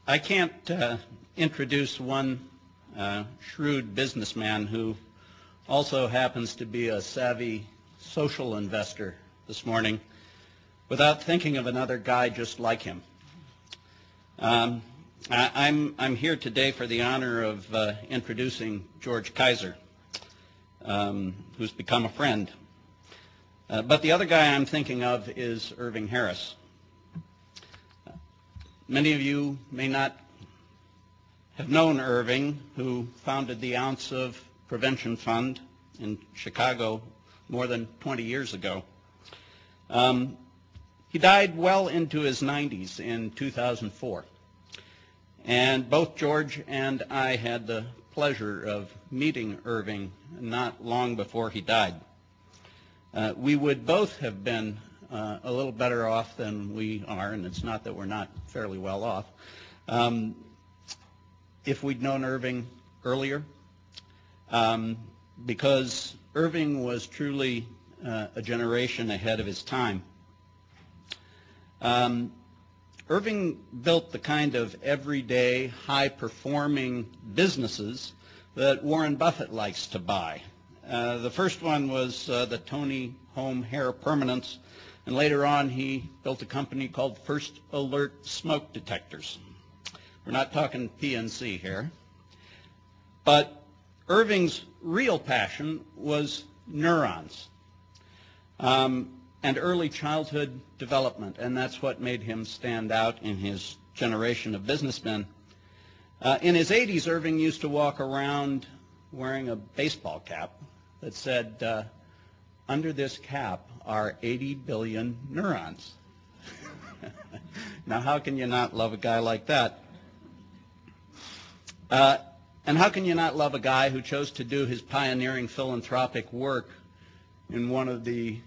I can't introduce one shrewd businessman who also happens to be a savvy social investor this morning without thinking of another guy just like him. I'm here today for the honor of introducing George Kaiser, who's become a friend. But the other guy I'm thinking of is Irving Harris. Many of you may not have known Irving, who founded the Ounce of Prevention Fund in Chicago more than 20 years ago. He died well into his 90s in 2004. And both George and I had the pleasure of meeting Irving not long before he died. We would both have been a little better off than we are, and it's not that we're not fairly well off, if we'd known Irving earlier, because Irving was truly a generation ahead of his time. Irving built the kind of everyday, high-performing businesses that Warren Buffett likes to buy. The first one was the Tony Home Hair Permanents, and later on he built a company called First Alert Smoke Detectors. We're not talking PNC here. But Irving's real passion was neurons and early childhood development, and that's what made him stand out in his generation of businessmen. In his 80s, Irving used to walk around wearing a baseball cap that said, under this cap are 80 billion neurons. Now, how can you not love a guy like that? And how can you not love a guy who chose to do his pioneering philanthropic work in one of the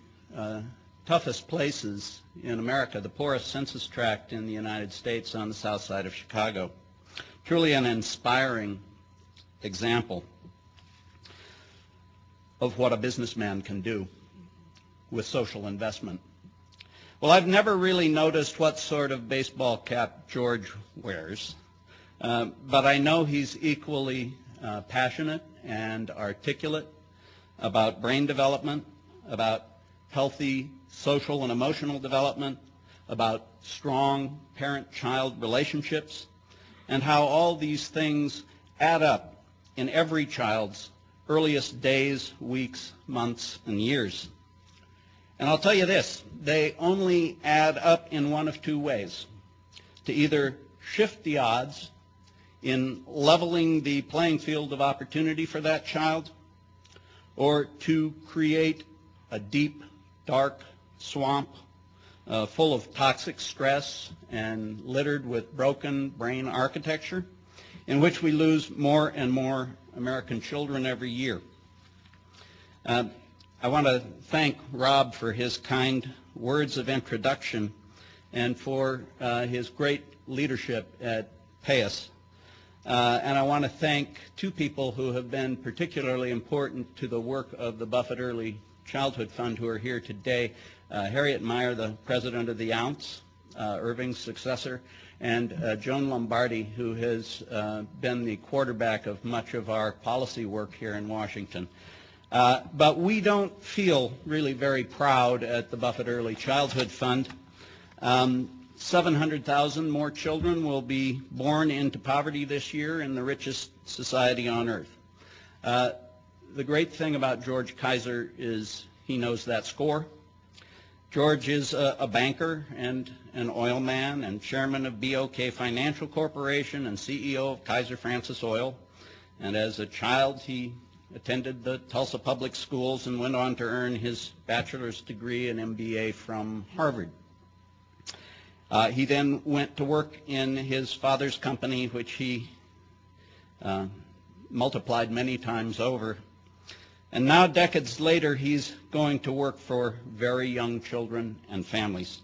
toughest places in America, the poorest census tract in the United States on the south side of Chicago? Truly an inspiring example of what a businessman can do with social investment. Well, I've never really noticed what sort of baseball cap George wears, but I know he's equally passionate and articulate about brain development, about healthy social and emotional development, about strong parent-child relationships, and how all these things add up in every child's earliest days, weeks, months, and years. And I'll tell you this, they only add up in one of two ways: to either shift the odds in leveling the playing field of opportunity for that child, or to create a deep, dark swamp full of toxic stress and littered with broken brain architecture, in which we lose more and more American children every year. I want to thank Rob for his kind words of introduction and for his great leadership at PAYUS. And I want to thank two people who have been particularly important to the work of the Buffett Early Childhood Fund who are here today. Harriet Meyer, the president of the Ounce, Irving's successor, and Joan Lombardi, who has been the quarterback of much of our policy work here in Washington. But we don't feel really very proud at the Buffett Early Childhood Fund. 700,000 more children will be born into poverty this year in the richest society on earth. The great thing about George Kaiser is he knows that score. George is a banker and an oil man and chairman of BOK Financial Corporation and CEO of Kaiser Francis Oil. And as a child, he attended the Tulsa Public Schools and went on to earn his bachelor's degree and MBA from Harvard. He then went to work in his father's company, which he multiplied many times over. And now, decades later, he's going to work for very young children and families.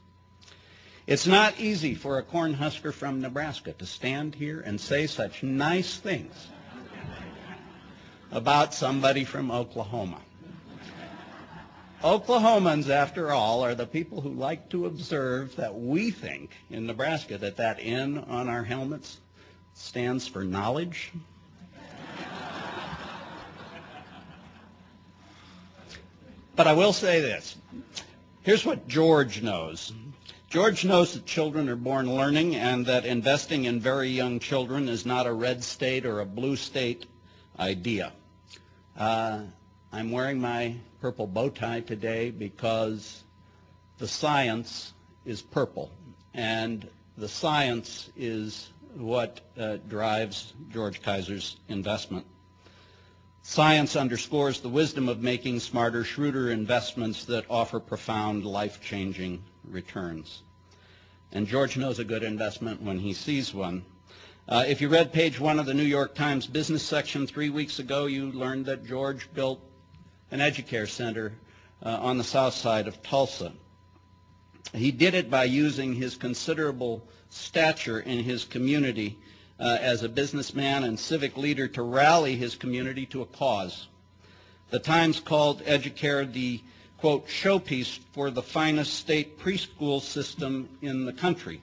It's not easy for a Cornhusker from Nebraska to stand here and say such nice things about somebody from Oklahoma. Oklahomans, after all, are the people who like to observe that we think in Nebraska that that N on our helmets stands for knowledge. But I will say this. Here's what George knows. George knows that children are born learning and that investing in very young children is not a red state or a blue state idea. I'm wearing my purple bow tie today because the science is purple, and the science is what drives George Kaiser's investment. Science underscores the wisdom of making smarter, shrewder investments that offer profound, life-changing returns. And George knows a good investment when he sees one. If you read page 1 of the New York Times business section 3 weeks ago, you learned that George built an Educare center on the south side of Tulsa. He did it by using his considerable stature in his community as a businessman and civic leader to rally his community to a cause. The Times called Educare the, quote, showpiece for the finest state preschool system in the country.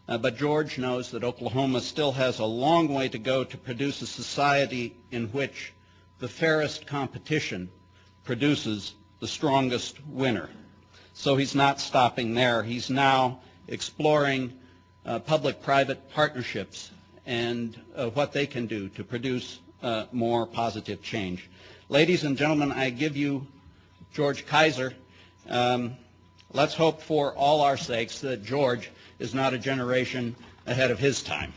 But George knows that Oklahoma still has a long way to go to produce a society in which the fairest competition produces the strongest winner. So he's not stopping there. He's now exploring public-private partnerships and what they can do to produce more positive change. Ladies and gentlemen, I give you George Kaiser. Let's hope for all our sakes that George is not a generation ahead of his time.